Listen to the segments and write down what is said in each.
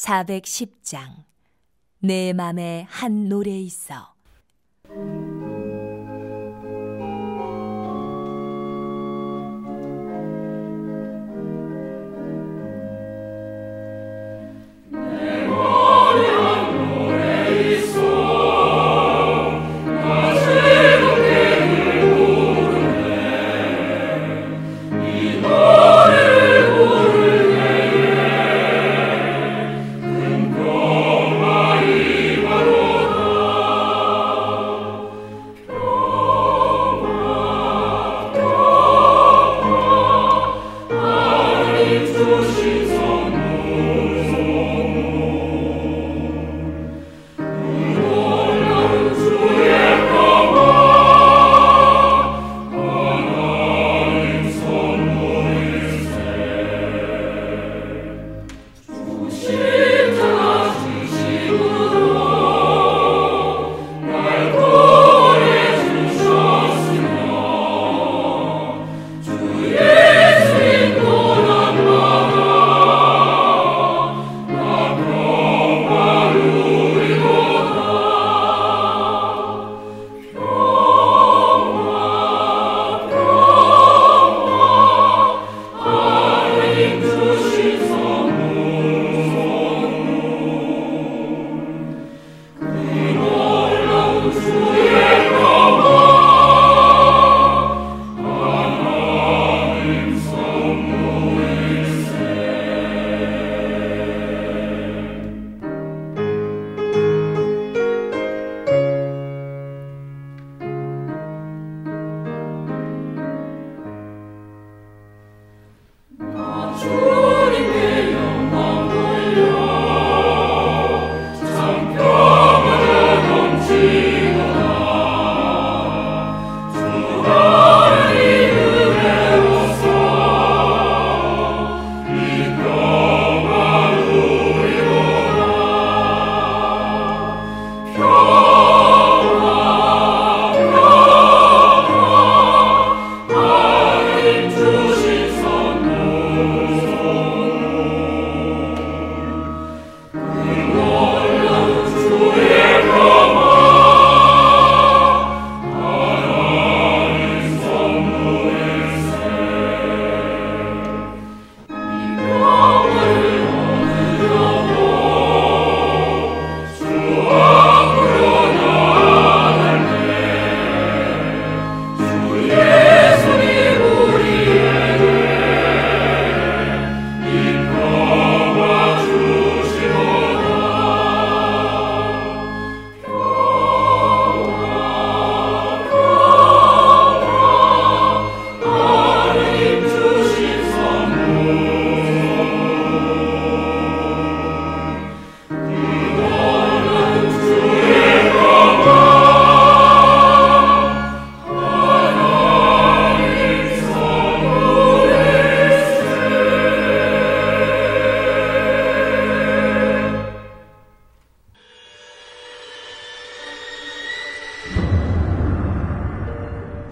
410장 내 맘에 한 노래 있어.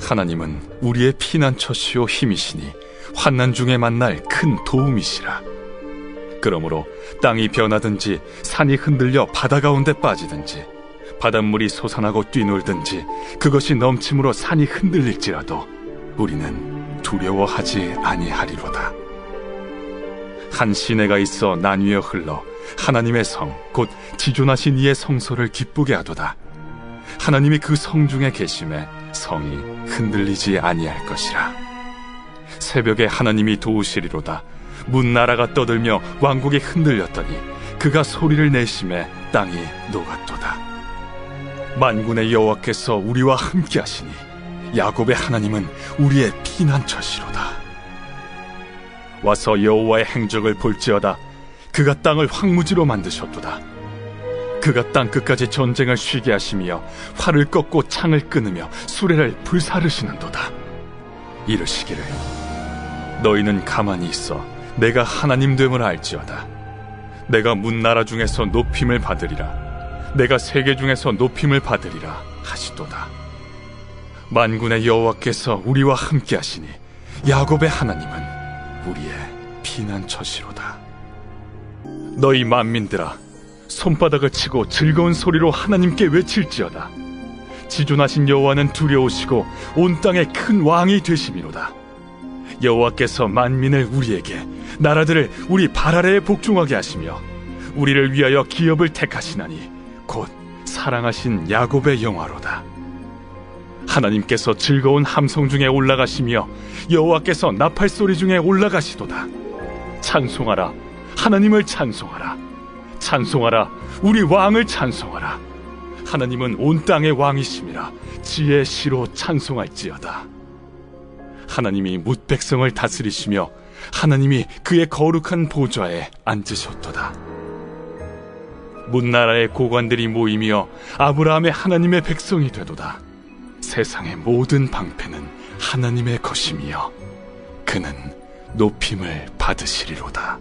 하나님은 우리의 피난처시요 힘이시니 환난 중에 만날 큰 도움이시라. 그러므로 땅이 변하든지 산이 흔들려 바다 가운데 빠지든지 바닷물이 솟아나고 뛰놀든지 그것이 넘침으로 산이 흔들릴지라도 우리는 두려워하지 아니하리로다. 한 시내가 있어 나뉘어 흘러 하나님의 성 곧 지존하신 이의 성소를 기쁘게 하도다. 하나님이 그 성 중에 계심에 성이 흔들리지 아니할 것이라. 새벽에 하나님이 도우시리로다. 문나라가 떠들며 왕국이 흔들렸더니 그가 소리를 내심에 땅이 녹았도다. 만군의 여호와께서 우리와 함께 하시니 야곱의 하나님은 우리의 피난처시로다. 와서 여호와의 행적을 볼지어다. 그가 땅을 황무지로 만드셨도다. 그가 땅끝까지 전쟁을 쉬게 하시며 활을 꺾고 창을 끊으며 수레를 불사르시는도다. 이르시기를 너희는 가만히 있어 내가 하나님 됨을 알지어다. 내가 문나라 중에서 높임을 받으리라. 내가 세계 중에서 높임을 받으리라 하시도다. 만군의 여호와께서 우리와 함께 하시니 야곱의 하나님은 우리의 피난처시로다. 너희 만민들아, 손바닥을 치고 즐거운 소리로 하나님께 외칠지어다. 지존하신 여호와는 두려우시고 온 땅의 큰 왕이 되심이로다. 여호와께서 만민을 우리에게, 나라들을 우리 발 아래에 복종하게 하시며 우리를 위하여 기업을 택하시나니 곧 사랑하신 야곱의 영화로다. 하나님께서 즐거운 함성 중에 올라가시며 여호와께서 나팔 소리 중에 올라가시도다. 찬송하라, 하나님을 찬송하라. 찬송하라, 우리 왕을 찬송하라. 하나님은 온 땅의 왕이심이라. 지혜의 시로 찬송할지어다. 하나님이 뭇 백성을 다스리시며 하나님이 그의 거룩한 보좌에 앉으셨도다. 문나라의 고관들이 모이며 아브라함의 하나님의 백성이 되도다. 세상의 모든 방패는 하나님의 것이며 그는 높임을 받으시리로다.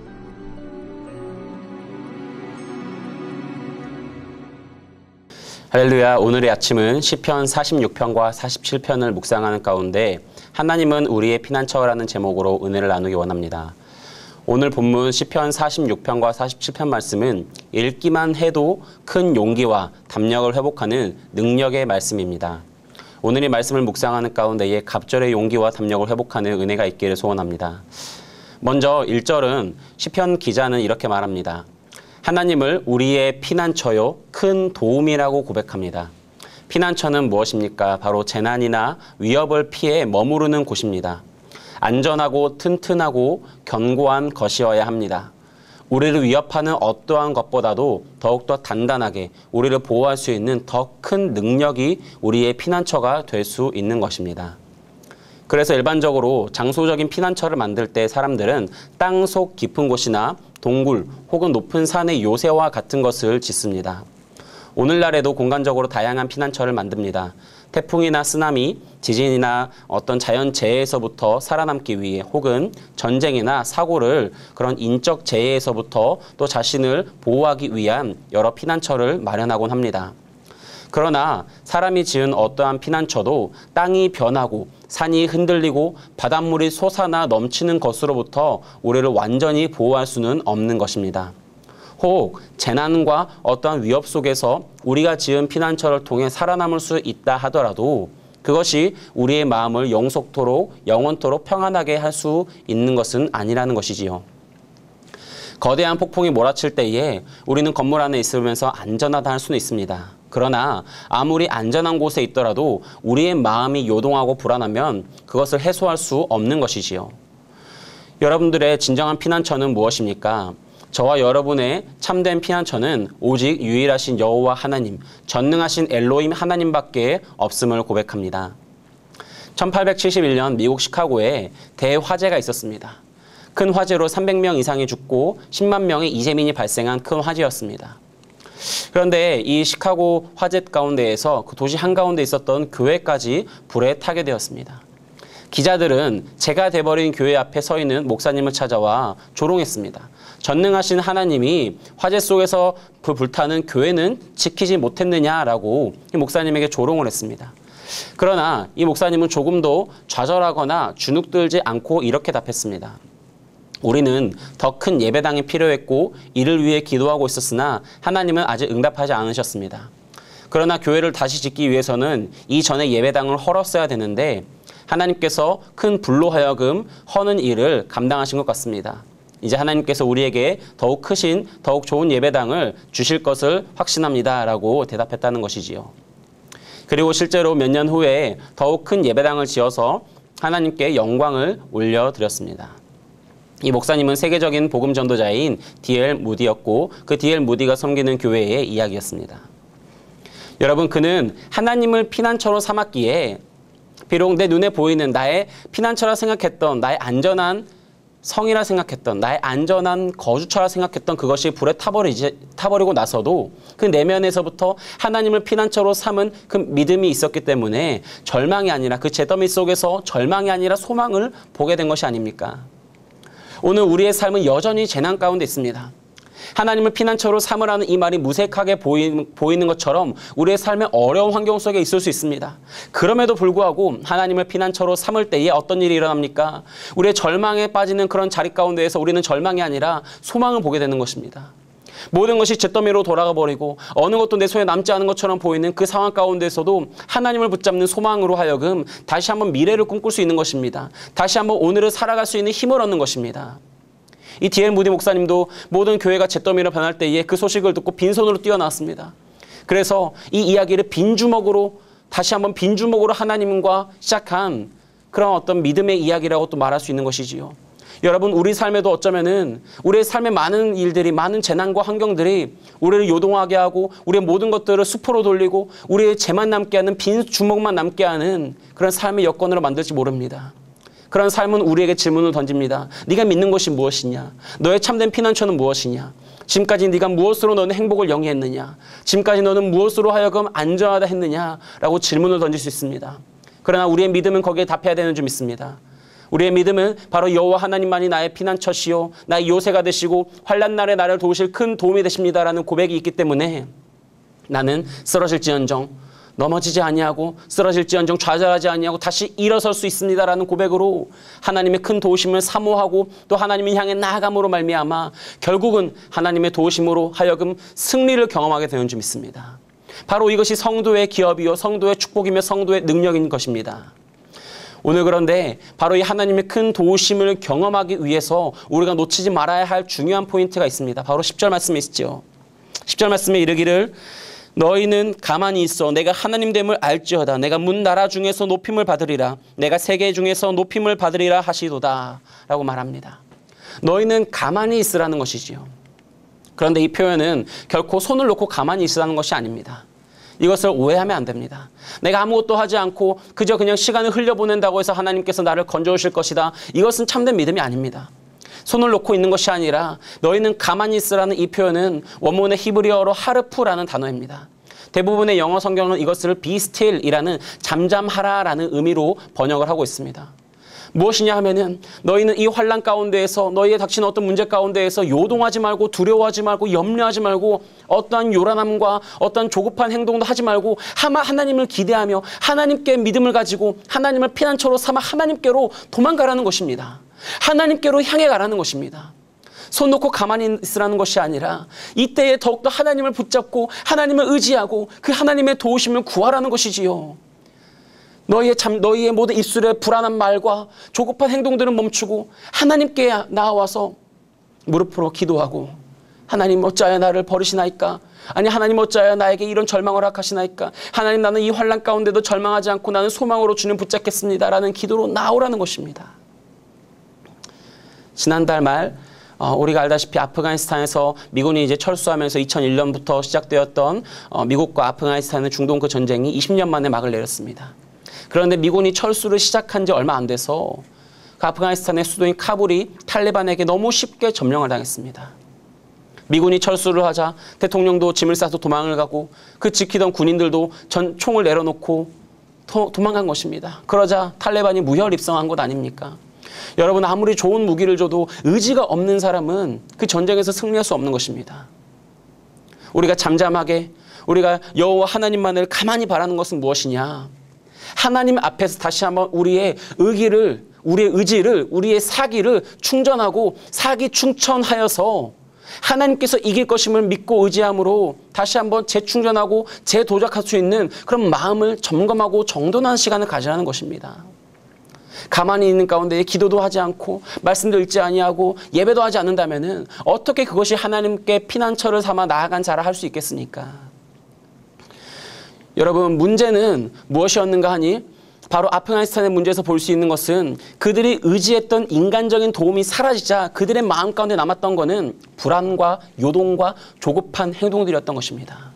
할렐루야. 오늘의 아침은 시편 46편과 47편을 묵상하는 가운데 하나님은 우리의 피난처라는 제목으로 은혜를 나누기 원합니다. 오늘 본문 시편 46편과 47편 말씀은 읽기만 해도 큰 용기와 담력을 회복하는 능력의 말씀입니다. 오늘 이 말씀을 묵상하는 가운데에 갑절의 용기와 담력을 회복하는 은혜가 있기를 소원합니다. 먼저 1절은 시편 기자는 이렇게 말합니다. 하나님을 우리의 피난처요 큰 도움이라고 고백합니다. 피난처는 무엇입니까? 바로 재난이나 위협을 피해 머무르는 곳입니다. 안전하고 튼튼하고 견고한 것이어야 합니다. 우리를 위협하는 어떠한 것보다도 더욱더 단단하게 우리를 보호할 수 있는 더 큰 능력이 우리의 피난처가 될 수 있는 것입니다. 그래서 일반적으로 장소적인 피난처를 만들 때 사람들은 땅속 깊은 곳이나 동굴 혹은 높은 산의 요새와 같은 것을 짓습니다. 오늘날에도 공간적으로 다양한 피난처를 만듭니다. 태풍이나 쓰나미, 지진이나 어떤 자연재해에서부터 살아남기 위해 혹은 전쟁이나 사고를 그런 인적 재해에서부터 또 자신을 보호하기 위한 여러 피난처를 마련하곤 합니다. 그러나 사람이 지은 어떠한 피난처도 땅이 변하고 산이 흔들리고 바닷물이 솟아나 넘치는 것으로부터 우리를 완전히 보호할 수는 없는 것입니다. 혹 재난과 어떠한 위협 속에서 우리가 지은 피난처를 통해 살아남을 수 있다 하더라도 그것이 우리의 마음을 영원토록 평안하게 할 수 있는 것은 아니라는 것이지요. 거대한 폭풍이 몰아칠 때에 우리는 건물 안에 있으면서 안전하다 할 수는 있습니다. 그러나 아무리 안전한 곳에 있더라도 우리의 마음이 요동하고 불안하면 그것을 해소할 수 없는 것이지요. 여러분들의 진정한 피난처는 무엇입니까? 저와 여러분의 참된 피난처는 오직 유일하신 여호와 하나님, 전능하신 엘로힘 하나님밖에 없음을 고백합니다. 1871년 미국 시카고에 대화재가 있었습니다. 큰 화재로 300명 이상이 죽고 10만 명의 이재민이 발생한 큰 화재였습니다. 그런데 이 시카고 화재 가운데에서 그 도시 한가운데 있었던 교회까지 불에 타게 되었습니다. 기자들은 재가 돼버린 교회 앞에 서 있는 목사님을 찾아와 조롱했습니다. 전능하신 하나님이 화재 속에서 불타는 교회는 지키지 못했느냐라고 이 목사님에게 조롱을 했습니다. 그러나 이 목사님은 조금도 좌절하거나 주눅들지 않고 이렇게 답했습니다. 우리는 더 큰 예배당이 필요했고 이를 위해 기도하고 있었으나 하나님은 아직 응답하지 않으셨습니다. 그러나 교회를 다시 짓기 위해서는 이전에 예배당을 헐었어야 되는데 하나님께서 큰 불로 하여금 허는 일을 감당하신 것 같습니다. 이제 하나님께서 우리에게 더욱 크신 더욱 좋은 예배당을 주실 것을 확신합니다 라고 대답했다는 것이지요. 그리고 실제로 몇 년 후에 더욱 큰 예배당을 지어서 하나님께 영광을 올려드렸습니다. 이 목사님은 세계적인 복음 전도자인 D.L. 무디였고 그 D.L. 무디가 섬기는 교회의 이야기였습니다. 여러분, 그는 하나님을 피난처로 삼았기에 비록 내 눈에 보이는 나의 피난처라 생각했던 나의 안전한 성이라 생각했던 나의 안전한 거주처라 생각했던 그것이 불에 타버리고 나서도 그 내면에서부터 하나님을 피난처로 삼은 그 믿음이 있었기 때문에 절망이 아니라 그 재더미 속에서 절망이 아니라 소망을 보게 된 것이 아닙니까? 오늘 우리의 삶은 여전히 재난 가운데 있습니다. 하나님을 피난처로 삼으라는 이 말이 무색하게 보이는 것처럼 우리의 삶의 어려운 환경 속에 있을 수 있습니다. 그럼에도 불구하고 하나님을 피난처로 삼을 때에 어떤 일이 일어납니까? 우리의 절망에 빠지는 그런 자리 가운데에서 우리는 절망이 아니라 소망을 보게 되는 것입니다. 모든 것이 잿더미로 돌아가 버리고 어느 것도 내 손에 남지 않은 것처럼 보이는 그 상황 가운데서도 하나님을 붙잡는 소망으로 하여금 다시 한번 미래를 꿈꿀 수 있는 것입니다. 다시 한번 오늘을 살아갈 수 있는 힘을 얻는 것입니다. 이 D.L. 무디 목사님도 모든 교회가 잿더미로 변할 때에 그 소식을 듣고 빈손으로 뛰어나왔습니다. 그래서 이 이야기를 빈주먹으로 다시 한번 빈주먹으로 하나님과 시작한 그런 어떤 믿음의 이야기라고 또 말할 수 있는 것이지요. 여러분, 우리 삶에도 어쩌면은 우리의 삶의 많은 일들이, 많은 재난과 환경들이 우리를 요동하게 하고 우리의 모든 것들을 수포로 돌리고 우리의 재만 남게 하는, 빈 주먹만 남게 하는 그런 삶의 여건으로 만들지 모릅니다. 그런 삶은 우리에게 질문을 던집니다. 네가 믿는 것이 무엇이냐? 너의 참된 피난처는 무엇이냐? 지금까지 네가 무엇으로 너는 행복을 영위했느냐? 지금까지 너는 무엇으로 하여금 안전하다 했느냐라고 질문을 던질 수 있습니다. 그러나 우리의 믿음은 거기에 답해야 되는 줄 믿습니다. 우리의 믿음은 바로 여호와 하나님만이 나의 피난처시요 나의 요새가 되시고 환난 날에 나를 도우실 큰 도움이 되십니다라는 고백이 있기 때문에 나는 쓰러질지언정 넘어지지 아니하고 쓰러질지언정 좌절하지 아니하고 다시 일어설 수 있습니다라는 고백으로 하나님의 큰 도우심을 사모하고 또 하나님을 향해 나아감으로 말미암아 결국은 하나님의 도우심으로 하여금 승리를 경험하게 되는 줄 믿습니다. 바로 이것이 성도의 기업이요 성도의 축복이며 성도의 능력인 것입니다. 오늘 그런데 바로 이 하나님의 큰 도우심을 경험하기 위해서 우리가 놓치지 말아야 할 중요한 포인트가 있습니다. 바로 10절 말씀에 있죠. 10절 말씀에 이르기를 너희는 가만히 있어 내가 하나님됨을 알지어다. 내가 문 나라 중에서 높임을 받으리라. 내가 세계 중에서 높임을 받으리라 하시도다 라고 말합니다. 너희는 가만히 있으라는 것이지요. 그런데 이 표현은 결코 손을 놓고 가만히 있으라는 것이 아닙니다. 이것을 오해하면 안 됩니다. 내가 아무것도 하지 않고 그저 그냥 시간을 흘려보낸다고 해서 하나님께서 나를 건져오실 것이다. 이것은 참된 믿음이 아닙니다. 손을 놓고 있는 것이 아니라 너희는 가만히 있으라는 이 표현은 원문의 히브리어로 하르프라는 단어입니다. 대부분의 영어 성경은 이것을 be still이라는 잠잠하라라는 의미로 번역을 하고 있습니다. 무엇이냐 하면은 너희는 이 환난 가운데에서 너희의 닥치는 어떤 문제 가운데에서 요동하지 말고 두려워하지 말고 염려하지 말고 어떠한 요란함과 어떤 조급한 행동도 하지 말고 하나님을 기대하며 하나님께 믿음을 가지고 하나님을 피난처로 삼아 하나님께로 도망가라는 것입니다. 하나님께로 향해 가라는 것입니다. 손 놓고 가만히 있으라는 것이 아니라 이때에 더욱더 하나님을 붙잡고 하나님을 의지하고 그 하나님의 도우심을 구하라는 것이지요. 너희의 모든 입술의 불안한 말과 조급한 행동들은 멈추고 하나님께 나와서 무릎으로 기도하고 하나님 어찌하여 나를 버리시나이까? 아니 하나님 어찌하여 나에게 이런 절망을 허락하시나이까? 하나님 나는 이 환난 가운데도 절망하지 않고 나는 소망으로 주님 붙잡겠습니다 라는 기도로 나오라는 것입니다. 지난달 말 우리가 알다시피 아프가니스탄에서 미군이 이제 철수하면서 2001년부터 시작되었던 미국과 아프가니스탄의 중동 그 전쟁이 20년 만에 막을 내렸습니다. 그런데 미군이 철수를 시작한 지 얼마 안 돼서 그 아프가니스탄의 수도인 카불이 탈레반에게 너무 쉽게 점령을 당했습니다. 미군이 철수를 하자 대통령도 짐을 싸서 도망을 가고 그 지키던 군인들도 총을 내려놓고 도망간 것입니다. 그러자 탈레반이 무혈 입성한 것 아닙니까? 여러분 아무리 좋은 무기를 줘도 의지가 없는 사람은 그 전쟁에서 승리할 수 없는 것입니다. 우리가 잠잠하게 우리가 여호와 하나님만을 가만히 바라는 것은 무엇이냐? 하나님 앞에서 다시 한번 우리의 의기를, 우리의 의지를, 우리의 사기를 충전하고 사기 충천하여서 하나님께서 이길 것임을 믿고 의지함으로 다시 한번 재충전하고 재도작할 수 있는 그런 마음을 점검하고 정돈하는 시간을 가지라는 것입니다. 가만히 있는 가운데 기도도 하지 않고 말씀도 읽지 아니하고 예배도 하지 않는다면은 어떻게 그것이 하나님께 피난처를 삼아 나아간 자라 할 수 있겠습니까? 여러분 문제는 무엇이었는가 하니 바로 아프가니스탄의 문제에서 볼 수 있는 것은 그들이 의지했던 인간적인 도움이 사라지자 그들의 마음 가운데 남았던 것은 불안과 요동과 조급한 행동들이었던 것입니다.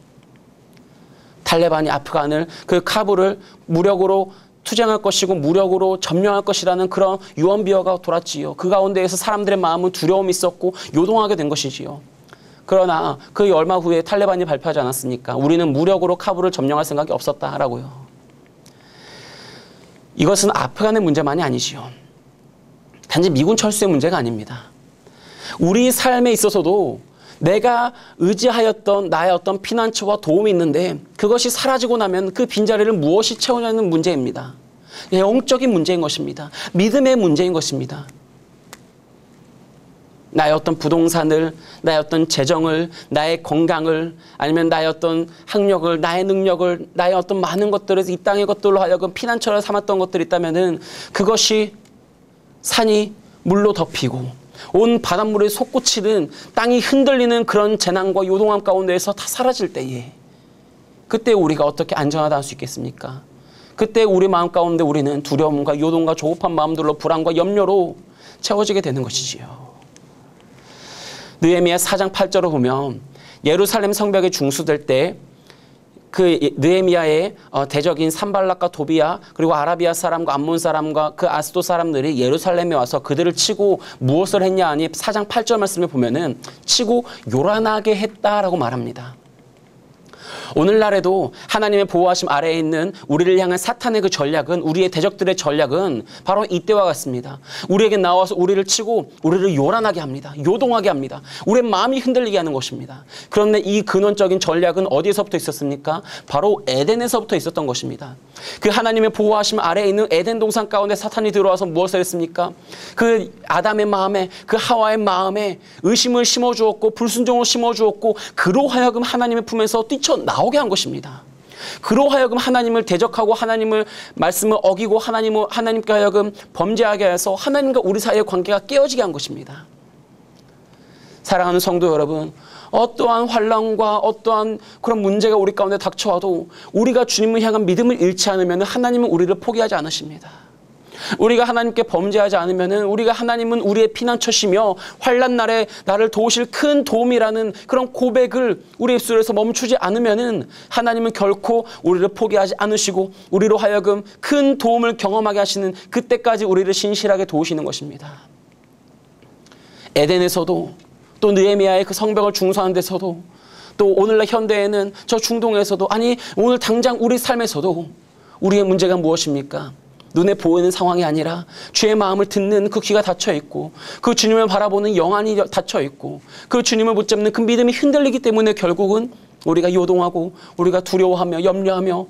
탈레반이 아프간을 그 카불을 무력으로 투쟁할 것이고 무력으로 점령할 것이라는 그런 유언비어가 돌았지요. 그 가운데에서 사람들의 마음은 두려움이 있었고 요동하게 된 것이지요. 그러나 그 얼마 후에 탈레반이 발표하지 않았습니까? 우리는 무력으로 카불을 점령할 생각이 없었다라고요. 이것은 아프간의 문제만이 아니지요. 단지 미군 철수의 문제가 아닙니다. 우리 삶에 있어서도 내가 의지하였던 나의 어떤 피난처와 도움이 있는데 그것이 사라지고 나면 그 빈자리를 무엇이 채우냐는 문제입니다. 영적인 문제인 것입니다. 믿음의 문제인 것입니다. 나의 어떤 부동산을, 나의 어떤 재정을, 나의 건강을, 아니면 나의 어떤 학력을, 나의 능력을, 나의 어떤 많은 것들을 이 땅의 것들로 하여금 피난처를 삼았던 것들이 있다면은 그것이 산이 물로 덮이고 온 바닷물에 솟구치는 땅이 흔들리는 그런 재난과 요동함 가운데에서 다 사라질 때에 그때 우리가 어떻게 안전하다 할 수 있겠습니까? 그때 우리 마음 가운데 우리는 두려움과 요동과 조급한 마음들로 불안과 염려로 채워지게 되는 것이지요. 느헤미야 4장 8절을 보면 예루살렘 성벽이 중수될 때 그 느헤미야의 대적인 산발락과 도비야 그리고 아라비아 사람과 암몬 사람과 그 아스도 사람들이 예루살렘에 와서 그들을 치고 무엇을 했냐 하니 4장 8절 말씀을 보면은 치고 요란하게 했다라고 말합니다. 오늘날에도 하나님의 보호하심 아래에 있는 우리를 향한 사탄의 그 전략은, 우리의 대적들의 전략은 바로 이때와 같습니다. 우리에게 나와서 우리를 치고 우리를 요란하게 합니다. 요동하게 합니다. 우리의 마음이 흔들리게 하는 것입니다. 그런데 이 근원적인 전략은 어디에서부터 있었습니까? 바로 에덴에서부터 있었던 것입니다. 그 하나님의 보호하심 아래에 있는 에덴 동산 가운데 사탄이 들어와서 무엇을 했습니까? 그 아담의 마음에, 그 하와의 마음에 의심을 심어주었고 불순종을 심어주었고 그로 하여금 하나님의 품에서 뛰쳐나오게 한 것입니다. 그로 하여금 하나님을 대적하고 하나님을 말씀을 어기고 하나님께 하여금 범죄하게 해서 하나님과 우리 사이의 관계가 깨어지게 한 것입니다. 사랑하는 성도 여러분, 어떠한 환난과 어떠한 그런 문제가 우리 가운데 닥쳐와도 우리가 주님을 향한 믿음을 잃지 않으면 하나님은 우리를 포기하지 않으십니다. 우리가 하나님께 범죄하지 않으면 우리가 하나님은 우리의 피난처시며 환난 날에 나를 도우실 큰 도움이라는 그런 고백을 우리 입술에서 멈추지 않으면 하나님은 결코 우리를 포기하지 않으시고 우리로 하여금 큰 도움을 경험하게 하시는 그때까지 우리를 신실하게 도우시는 것입니다. 에덴에서도 또 느헤미야의 그 성벽을 중수하는 데서도 또 오늘날 현대에는 저 중동에서도 아니 오늘 당장 우리 삶에서도 우리의 문제가 무엇입니까? 눈에 보이는 상황이 아니라 주의 마음을 듣는 그 귀가 닫혀있고 그 주님을 바라보는 영안이 닫혀있고 그 주님을 붙잡는 그 믿음이 흔들리기 때문에 결국은 우리가 요동하고 우리가 두려워하며 염려하며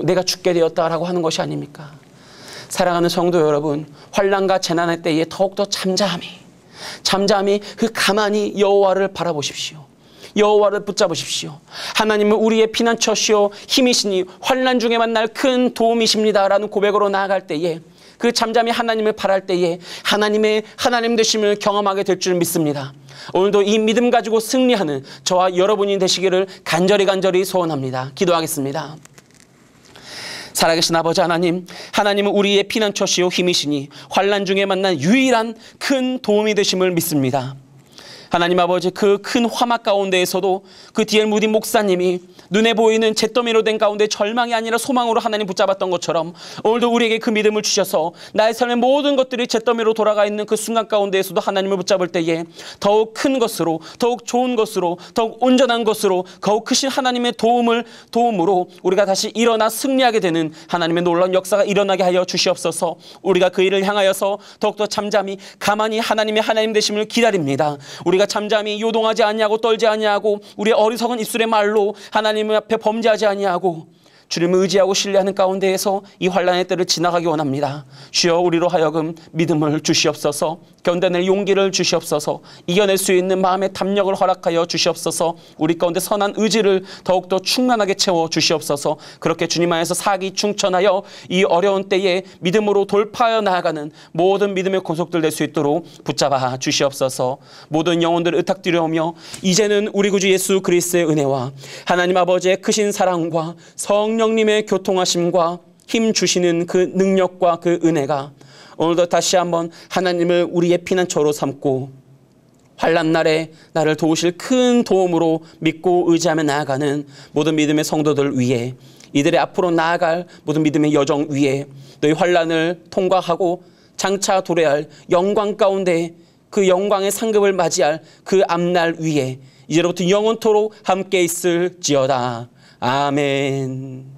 내가 죽게 되었다라고 하는 것이 아닙니까? 사랑하는 성도 여러분, 환난과 재난의 때에 더욱더 잠잠히 그 가만히 여호와를 바라보십시오. 여호와를 붙잡으십시오. 하나님은 우리의 피난처시오 힘이시니 환난 중에 만날 큰 도움이십니다라는 고백으로 나아갈 때에 그 잠잠히 하나님을 바랄 때에 하나님 되심을 경험하게 될 줄 믿습니다. 오늘도 이 믿음 가지고 승리하는 저와 여러분이 되시기를 간절히 소원합니다. 기도하겠습니다. 살아계신 아버지 하나님, 하나님은 우리의 피난처시오 힘이시니 환난 중에 만난 유일한 큰 도움이 되심을 믿습니다. 하나님 아버지, 그 큰 화막 가운데에서도 그 디엘 무디 목사님이 눈에 보이는 잿더미로 된 가운데 절망이 아니라 소망으로 하나님 붙잡았던 것처럼 오늘도 우리에게 그 믿음을 주셔서 나의 삶의 모든 것들이 잿더미로 돌아가 있는 그 순간 가운데에서도 하나님을 붙잡을 때에 더욱 큰 것으로, 더욱 좋은 것으로, 더욱 온전한 것으로, 더욱 크신 하나님의 도움으로 우리가 다시 일어나 승리하게 되는 하나님의 놀라운 역사가 일어나게 하여 주시옵소서. 우리가 그 일을 향하여서 더욱더 잠잠히 가만히 하나님 되심을 기다립니다. 우리가 잠잠히 요동하지 아니하고 떨지 아니하고 우리의 어리석은 입술의 말로 하나님 앞에 범죄하지 아니하고 주님을 의지하고 신뢰하는 가운데에서 이 환난의 때를 지나가기 원합니다. 주여, 우리로 하여금 믿음을 주시옵소서, 견뎌낼 용기를 주시옵소서, 이겨낼 수 있는 마음의 담력을 허락하여 주시옵소서, 우리 가운데 선한 의지를 더욱더 충만하게 채워 주시옵소서. 그렇게 주님 안에서 사기 충천하여 이 어려운 때에 믿음으로 돌파하여 나아가는 모든 믿음의 권속들 될 수 있도록 붙잡아 주시옵소서. 모든 영혼들을 의탁드려오며 이제는 우리 구주 예수 그리스도의 은혜와 하나님 아버지의 크신 사랑과 성령님의 교통하심과 힘 주시는 그 능력과 그 은혜가 오늘도 다시 한번 하나님을 우리의 피난처로 삼고 환난 날에 나를 도우실 큰 도움으로 믿고 의지하며 나아가는 모든 믿음의 성도들 위해, 이들의 앞으로 나아갈 모든 믿음의 여정 위에 너희 환난을 통과하고 장차 도래할 영광 가운데 그 영광의 상급을 맞이할 그 앞날 위에 이제로부터 영원토록 함께 있을지어다. 아멘.